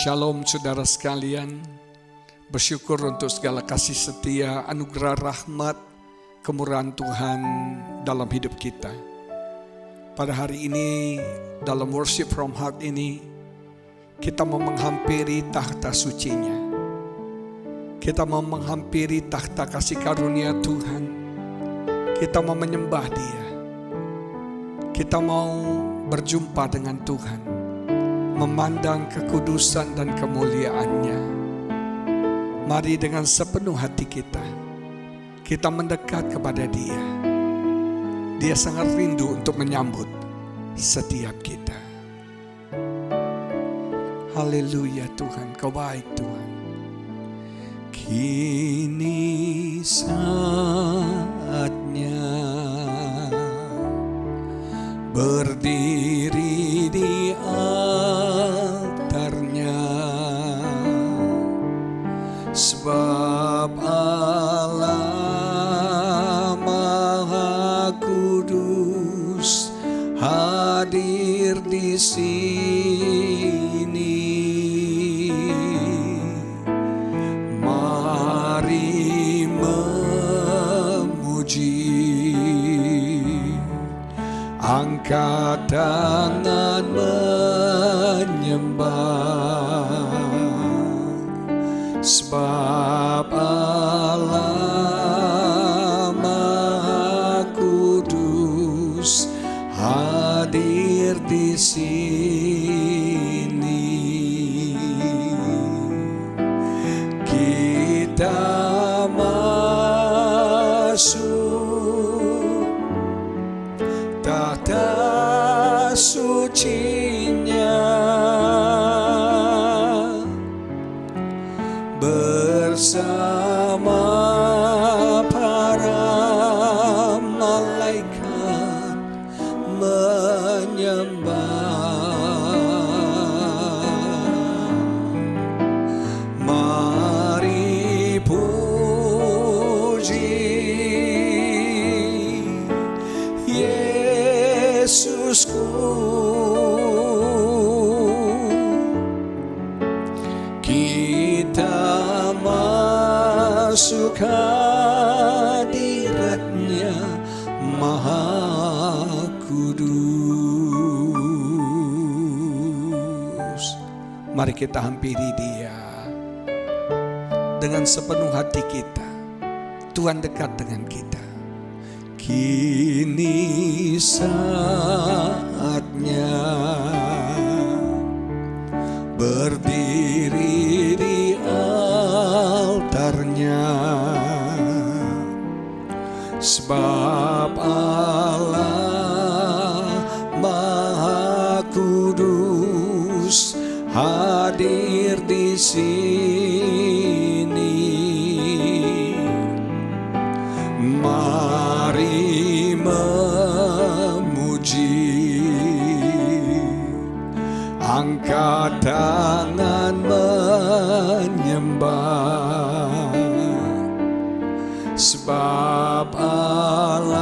Shalom saudara sekalian, bersyukur untuk segala kasih setia, anugerah rahmat, kemurahan Tuhan dalam hidup kita. Pada hari ini, dalam worship from heart ini, kita mau menghampiri tahta sucinya. Kita mau menghampiri tahta kasih karunia Tuhan. Kita mau menyembah Dia. Kita mau berjumpa dengan Tuhan, memandang kekudusan dan kemuliaan-Nya. Mari dengan sepenuh hati kita mendekat kepada Dia. Dia sangat rindu untuk menyambut setiap kita. Haleluya Tuhan, Kau baik Tuhan. Kini saatnya berdiri di altarnya, sebab Allah Maha Kudus hadir di sini. Mari memuji, angkat tangan menyembah, sebab Allah Maha Kudus hadir di sini. Kita masuk tahta sucinya bersama para malaikat menyembah. Mari puji Yesusku, kita masuk hadirat-Nya Maha Kudus. Mari kita hampiri Dia dengan sepenuh hati kita. Tuhan dekat dengan kita. Kini saatnya berdiri di altarnya, sebab Allah Maha Kudus hadir di sini. Mari memuji, angkat tangan menyembah, sebab Allah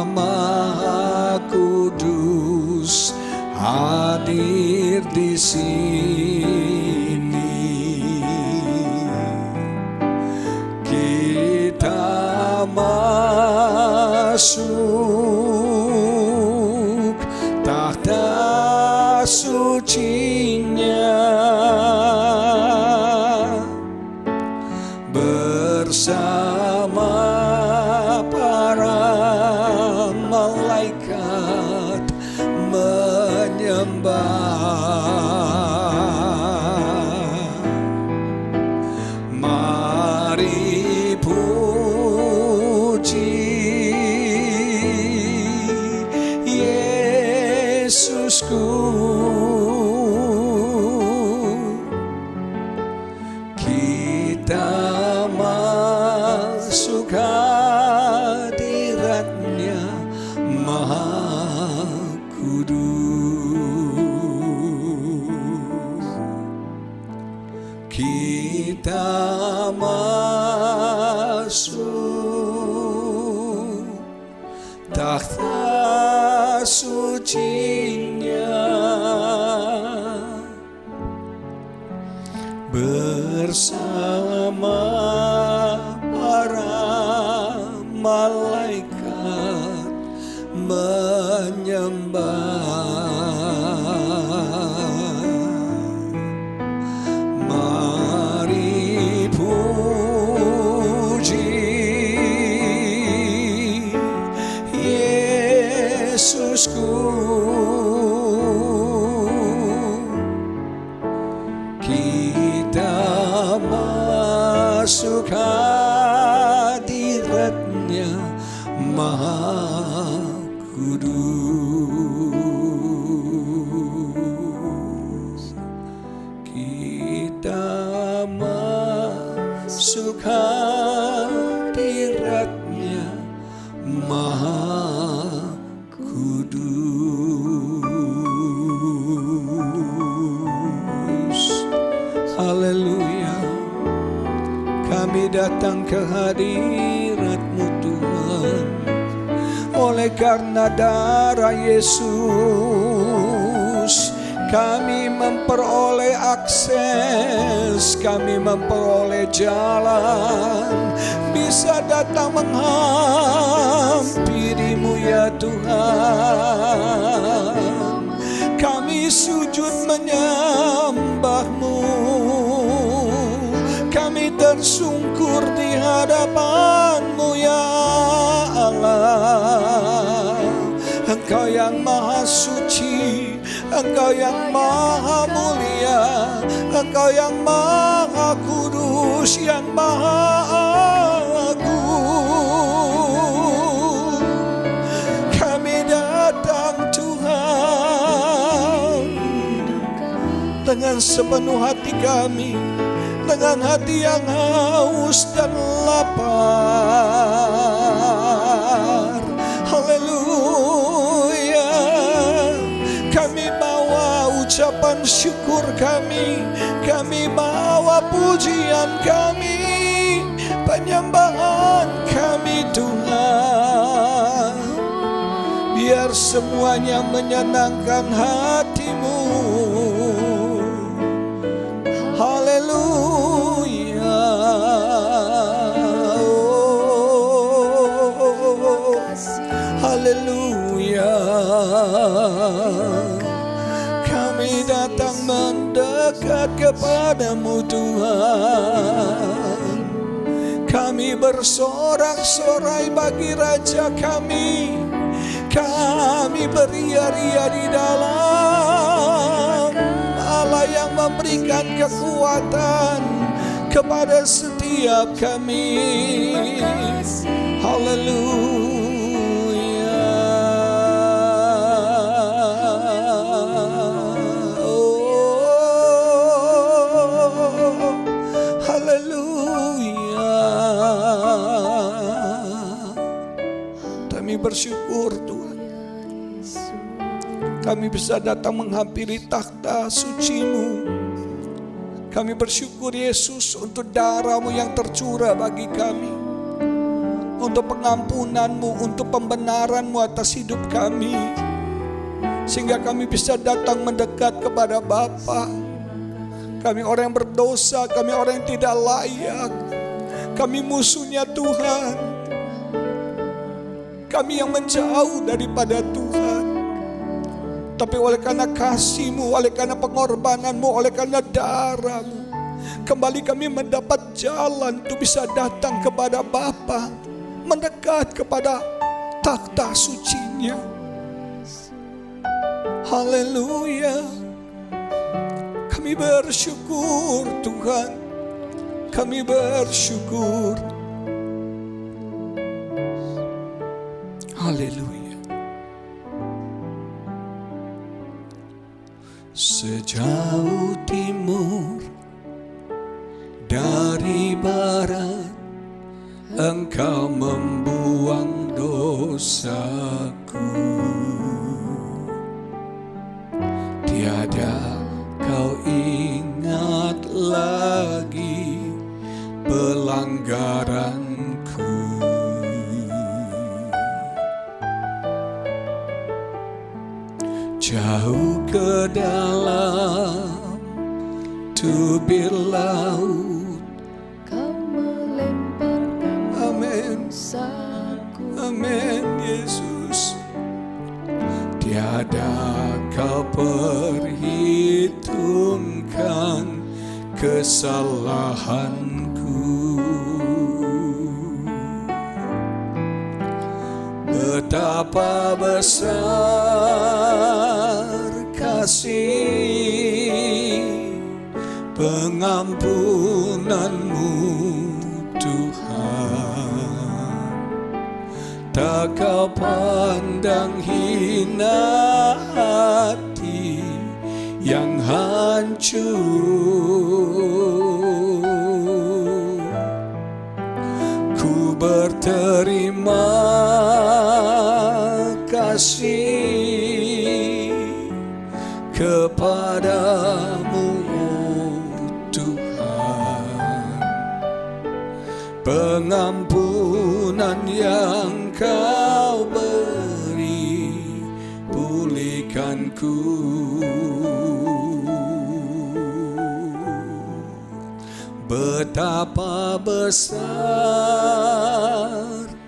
Maha Kudus hadir di sini. Kita masuk tahta sucinya bersama para malaikat menyembah. Mari puji Yesusku, kita masuk hadirat-Nya Maha Kudus. Kita masuk takhta suci-Nya bersama para malaikat menyembah. Mari puji Yesusku, kita masuk hadirat-Nya Maha Kudus. Kita masuk hadirat-Nya Maha Kudus. Haleluya. Kami datang ke hadirat-Mu Tuhan. Oleh karena darah Yesus, kami memperoleh akses, kami memperoleh jalan, bisa datang menghampiri-Mu ya Tuhan. Kami sujud menyembah-Mu, kami tersungkur di hadapan-Mu ya Allah. Engkau yang maha suci, Engkau yang maha mulia, Engkau yang maha kudus, yang maha agung. Kami datang Tuhan dengan sepenuh hati kami, dengan hati yang haus dan lapar. Haleluya. Kami bawa ucapan syukur kami bawa pujian kami, penyembahan kami Tuhan. Biar semuanya menyenangkan hati-Mu. Haleluya. Haleluya. Kami datang mendekat kepada-Mu Tuhan. Kami bersorak-sorai bagi Raja kami. Kami beria-ria di dalam Allah yang memberikan kekuatan kepada setiap kami. Haleluya. Kami bersyukur Tuhan, kami bisa datang menghampiri takhta suci-Mu. Kami bersyukur Yesus untuk darah-Mu yang tercurah bagi kami, untuk pengampunan-Mu, untuk pembenaran-Mu atas hidup kami, sehingga kami bisa datang mendekat kepada Bapa. Kami orang yang berdosa, kami orang yang tidak layak, kami musuhnya Tuhan. Kami yang menjauh daripada Tuhan. Tapi oleh karena kasih-Mu, oleh karena pengorbanan-Mu, oleh karena darah-Mu, kembali kami mendapat jalan untuk bisa datang kepada Bapa, mendekat kepada takhta suci-Nya. Haleluya. Kami bersyukur Tuhan. Kami bersyukur. Haleluya. Sejauh timur dari barat, Engkau membuang dosaku. Tiada Kau ingat lagi pelanggaranku. Jauh ke dalam tubir laut, Kau melemparkan amin, dosaku. amin Yesus. Tiada Kau perhitungkan kesalahanku. Betapa besar kasih pengampunan-Mu Tuhan. Tak Kau pandang hina hati yang hancur. Ku berterima kasih kepadamu, oh Tuhan. Pengampunan yang Kau beri, pulihkanku. Betapa besar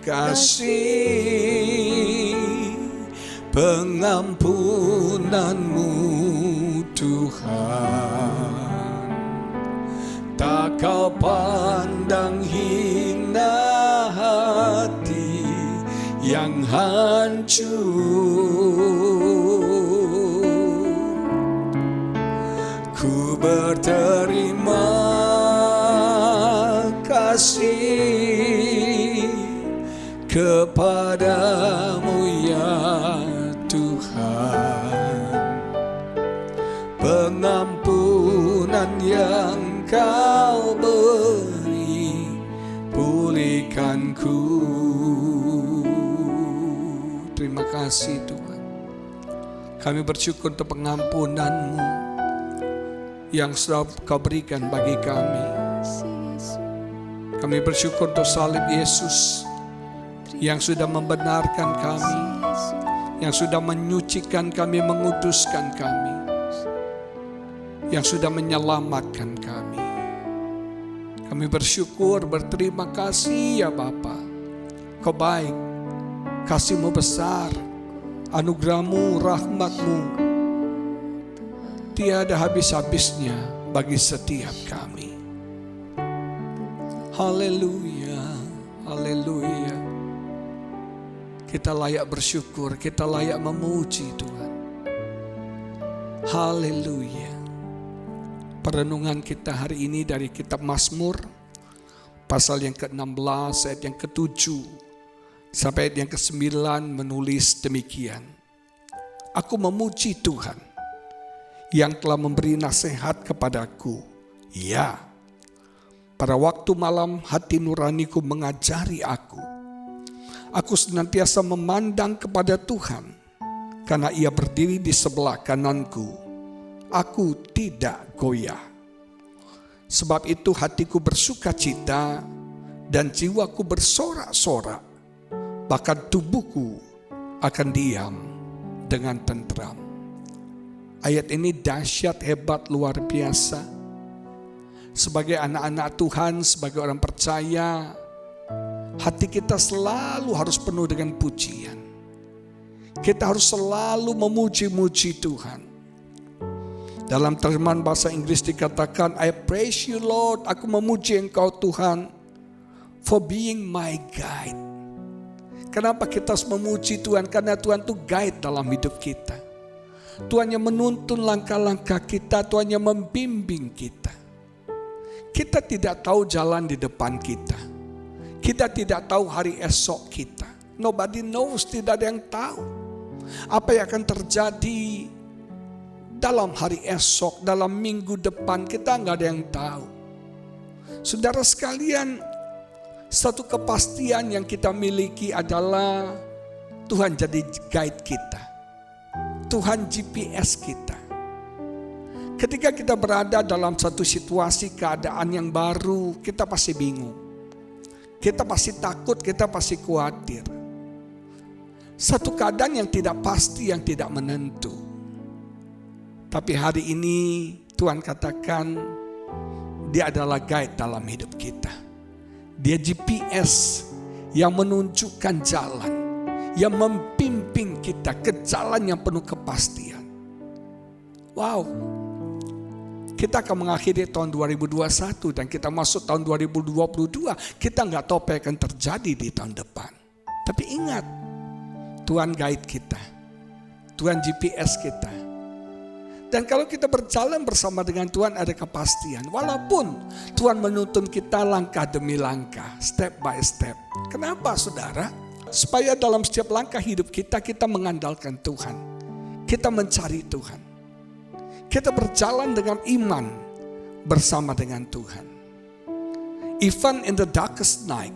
kasih pengampunan-Mu Tuhan. Tak Kau pandang hina hati yang hancur. Ku berterima kasih kepadamu ya Tuhan. Pengampunan yang Kau beri, pulihkanku. Terima kasih Tuhan. Kami bersyukur untuk pengampunan-Mu yang sudah Kau berikan bagi kami. Kami bersyukur untuk salib Yesus yang sudah membenarkan kami, yang sudah menyucikan kami, menguduskan kami, yang sudah menyelamatkan kami. Kami bersyukur, berterima kasih ya Bapa. Kau baik, kasih-Mu besar, anugerah-Mu, rahmat-Mu tiada habis-habisnya bagi setiap kami. Haleluya, haleluya. Kita layak bersyukur, kita layak memuji Tuhan. Haleluya. Perenungan kita hari ini dari kitab Mazmur, pasal yang ke-16, ayat yang ke-7, sampai ayat yang ke-9 menulis demikian. Aku memuji Tuhan yang telah memberi nasihat kepadaku. Ya, pada waktu malam hati nuraniku mengajari aku. Aku senantiasa memandang kepada Tuhan, karena Ia berdiri di sebelah kananku. Aku tidak goyah. Sebab itu hatiku bersuka cita dan jiwaku bersorak-sorak. Bahkan tubuhku akan diam dengan tentram. Ayat ini dahsyat, hebat, luar biasa. Sebagai anak-anak Tuhan, sebagai orang percaya, hati kita selalu harus penuh dengan pujian. Kita harus selalu memuji-muji Tuhan. Dalam terjemahan bahasa Inggris dikatakan, I praise you Lord, aku memuji Engkau Tuhan, for being my guide. Kenapa kita harus memuji Tuhan? Karena Tuhan itu guide dalam hidup kita. Tuhan yang menuntun langkah-langkah kita, Tuhan yang membimbing kita. Kita tidak tahu jalan di depan kita. Kita tidak tahu hari esok kita. Nobody knows, tidak ada yang tahu. Apa yang akan terjadi dalam hari esok, dalam minggu depan, kita nggak ada yang tahu. Saudara sekalian, satu kepastian yang kita miliki adalah Tuhan jadi guide kita. Tuhan GPS kita. Ketika kita berada dalam satu situasi keadaan yang baru, kita pasti bingung. Kita pasti takut, kita pasti khawatir. Satu keadaan yang tidak pasti, yang tidak menentu. Tapi hari ini Tuhan katakan Dia adalah guide dalam hidup kita. Dia GPS yang menunjukkan jalan, yang membimbing kita ke jalan yang penuh kepastian. Wow, kita akan mengakhiri tahun 2021 dan kita masuk tahun 2022. Kita nggak tahu apa yang akan terjadi di tahun depan. Tapi ingat, Tuhan guide kita, Tuhan GPS kita. Dan kalau kita berjalan bersama dengan Tuhan ada kepastian. Walaupun Tuhan menuntun kita langkah demi langkah, step by step. Kenapa saudara? Supaya dalam setiap langkah hidup kita, kita mengandalkan Tuhan. Kita mencari Tuhan. Kita berjalan dengan iman bersama dengan Tuhan. Even in the darkest night,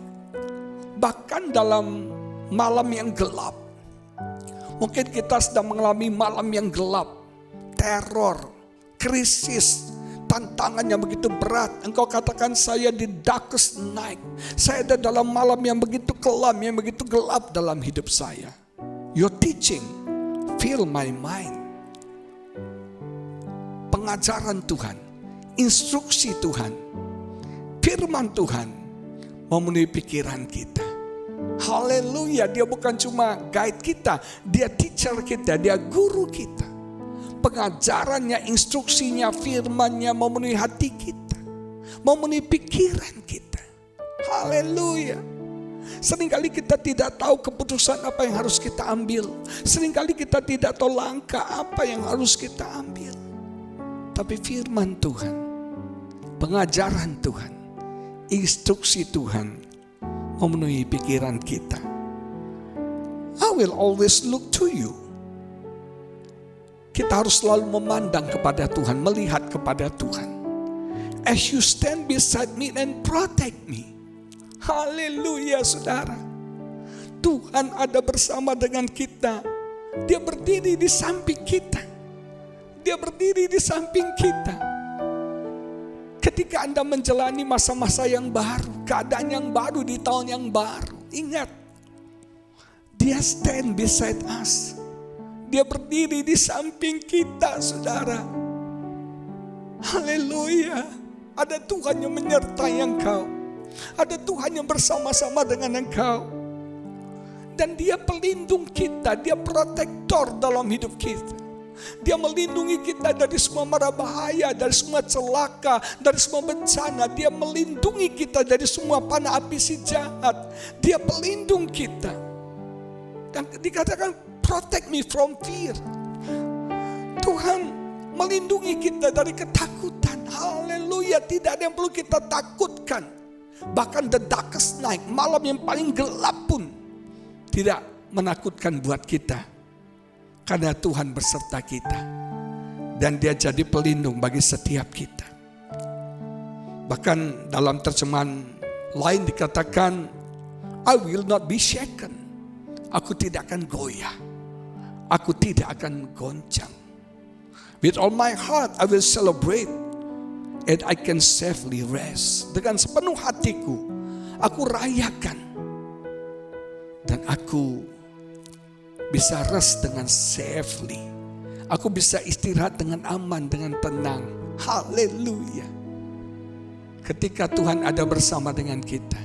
bahkan dalam malam yang gelap. Mungkin kita sedang mengalami malam yang gelap. Teror, krisis, tantangan yang begitu berat. Engkau katakan saya di darkest night. Saya ada dalam malam yang begitu kelam, yang begitu gelap dalam hidup saya. Your teaching fill my mind. Pengajaran Tuhan, instruksi Tuhan, firman Tuhan memenuhi pikiran kita. Haleluya, Dia bukan cuma guide kita, Dia teacher kita, Dia guru kita. Pengajarannya, instruksinya, firmannya memenuhi hati kita, memenuhi pikiran kita. Haleluya. Seringkali kita tidak tahu keputusan apa yang harus kita ambil. Seringkali kita tidak tahu langkah apa yang harus kita ambil. Tapi firman Tuhan, pengajaran Tuhan, instruksi Tuhan memenuhi pikiran kita. I will always look to you. Kita harus selalu memandang kepada Tuhan, melihat kepada Tuhan. As you stand beside me and protect me. Haleluya saudara. Tuhan ada bersama dengan kita. Dia berdiri di samping kita. Dia berdiri di samping kita. Ketika Anda menjalani masa-masa yang baru, keadaan yang baru di tahun yang baru, ingat, Dia stand beside us. Dia berdiri di samping kita, saudara. Haleluya. Ada Tuhan yang menyertai engkau. Ada Tuhan yang bersama-sama dengan engkau. Dan Dia pelindung kita. Dia protektor dalam hidup kita. Dia melindungi kita dari semua mara bahaya, dari semua celaka, dari semua bencana. Dia melindungi kita dari semua panah api si jahat. Dia pelindung kita. Dan dikatakan protect me from fear. Tuhan melindungi kita dari ketakutan. Haleluya, tidak ada yang perlu kita takutkan. Bahkan the darkest night, malam yang paling gelap pun tidak menakutkan buat kita. Karena Tuhan berserta kita. Dan Dia jadi pelindung bagi setiap kita. Bahkan dalam terjemahan lain dikatakan, I will not be shaken. Aku tidak akan goyah. Aku tidak akan goncang. With all my heart I will celebrate, and I can safely rest. Dengan sepenuh hatiku aku rayakan, dan aku bisa rest dengan safely. Aku bisa istirahat dengan aman, dengan tenang. Haleluya. Ketika Tuhan ada bersama dengan kita,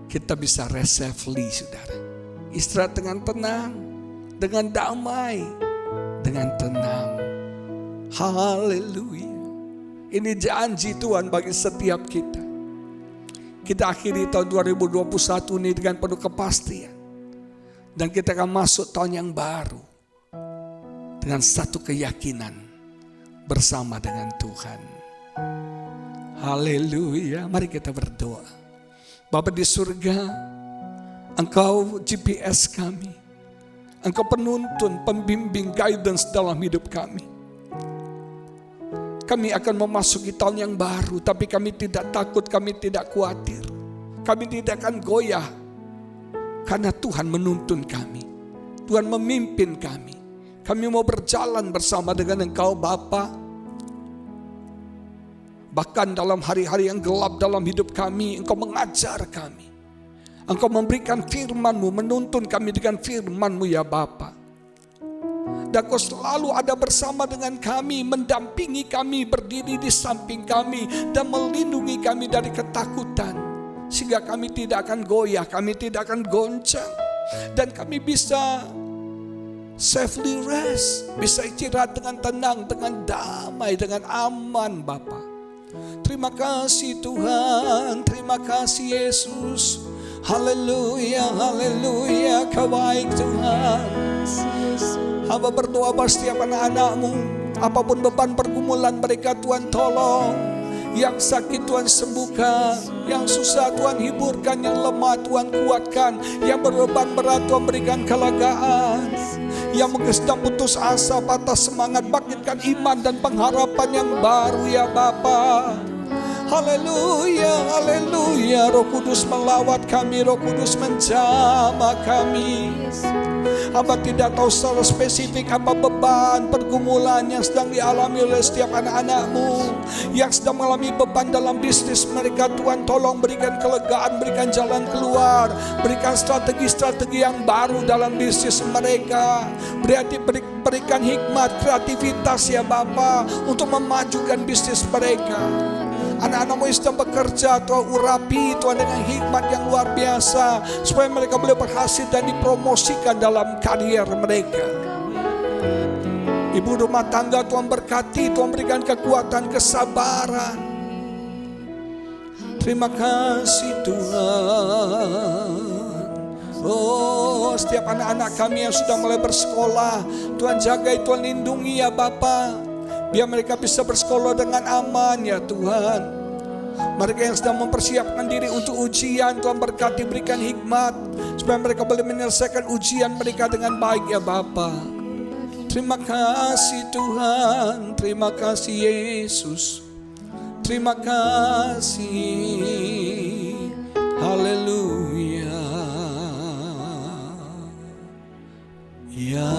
kita bisa rest safely, saudara. Istirahat dengan tenang, dengan damai, dengan tenang. Haleluya. Ini janji Tuhan bagi setiap kita. Kita akhiri tahun 2021 ini dengan penuh kepastian. Dan kita akan masuk tahun yang baru dengan satu keyakinan bersama dengan Tuhan. Haleluya. Mari kita berdoa. Bapa di surga, Engkau GPS kami. Engkau penuntun, pembimbing, guidance dalam hidup kami. Kami akan memasuki tahun yang baru, tapi kami tidak takut, kami tidak khawatir. Kami tidak akan goyah, karena Tuhan menuntun kami. Tuhan memimpin kami. Kami mau berjalan bersama dengan Engkau Bapa. Bahkan dalam hari-hari yang gelap dalam hidup kami, Engkau mengajar kami. Engkau memberikan firman-Mu, menuntun kami dengan firman-Mu ya Bapa. Dan Kau selalu ada bersama dengan kami, mendampingi kami, berdiri di samping kami, dan melindungi kami dari ketakutan. Sehingga kami tidak akan goyah, kami tidak akan goncang. Dan kami bisa safely rest, bisa istirahat dengan tenang, dengan damai, dengan aman Bapa. Terima kasih Tuhan, terima kasih Yesus. Haleluya, haleluya, Kau baik Tuhan. Hamba berdoa buat setiap anak-anak-Mu, apapun beban pergumulan mereka Tuhan tolong. Yang sakit Tuhan sembuhkan, yang susah Tuhan hiburkan, yang lemah Tuhan kuatkan, yang berbeban berat Tuhan berikan kelegaan, yang sedang putus asa, patah semangat, bangkitkan iman dan pengharapan yang baru ya Bapa. Haleluya, haleluya. Roh Kudus melawat kami, Roh Kudus menjamah kami. Hamba tidak tahu secara spesifik apa beban pergumulan yang sedang dialami oleh setiap anak-anak-Mu yang sedang mengalami beban dalam bisnis mereka. Tuhan tolong berikan kelegaan, berikan jalan keluar, berikan strategi-strategi yang baru dalam bisnis mereka. Berikan hikmat, kreativitas ya Bapa untuk memajukan bisnis mereka. Anak-anak-Mu yang sedang bekerja, Tuhan urapi Tuhan dengan hikmat yang luar biasa, supaya mereka boleh berhasil dan dipromosikan dalam karier mereka. Ibu rumah tangga Tuhan berkati, Tuhan berikan kekuatan, kesabaran. Terima kasih Tuhan. Oh, setiap anak-anak kami yang sudah mulai bersekolah, Tuhan jagai, Tuhan lindungi ya Bapa. Biar mereka bisa bersekolah dengan aman ya Tuhan. Mereka yang sedang mempersiapkan diri untuk ujian, Tuhan berkati, berikan hikmat supaya mereka boleh menyelesaikan ujian mereka dengan baik ya Bapa. Terima kasih Tuhan, terima kasih Yesus, terima kasih. Haleluya. Ya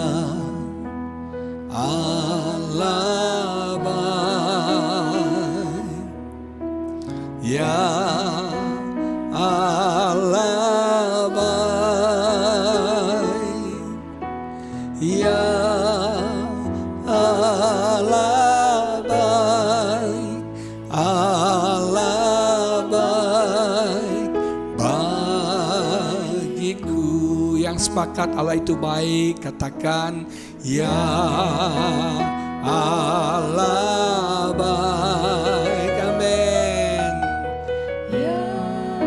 Allah baik, ya Allah baik, ya Allah baik, Allah baik bagiku. Yang sepakat Allah itu baik, katakan ya Allah baik. Amin. Ya Allah.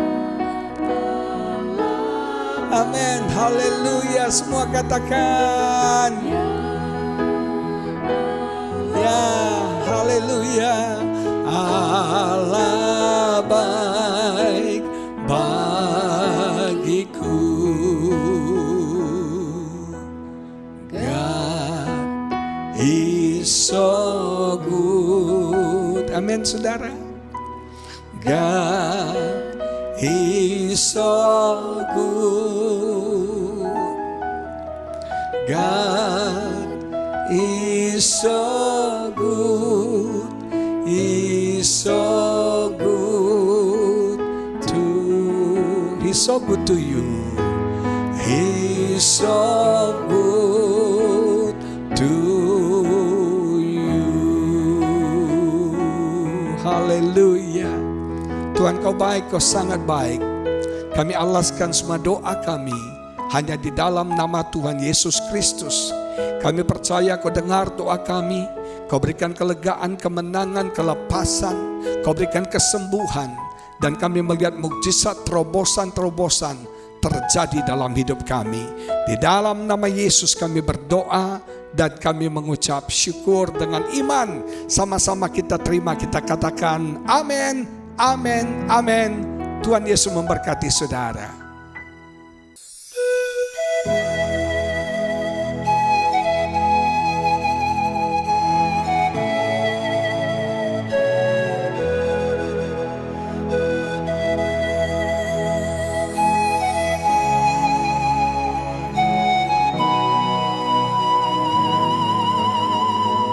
Amin. Haleluya. Semua katakan ya. Haleluya. Allah baik bagiku. He's so good. Amin saudara. God is so good. God is so good. He's so good to. He's so good to you. He's so good to you. Haleluya. Tuhan Kau baik, Kau sangat baik. Kami alaskan semua doa kami hanya di dalam nama Tuhan Yesus Kristus. Kami percaya Kau dengar doa kami. Kau berikan kelegaan, kemenangan, kelepasan. Kau berikan kesembuhan. Dan kami melihat mukjizat terobosan-terobosan terjadi dalam hidup kami. Di dalam nama Yesus kami berdoa dan kami mengucap syukur dengan iman. Sama-sama kita terima, kita katakan amin, amin, amin. Tuhan Yesus memberkati saudara.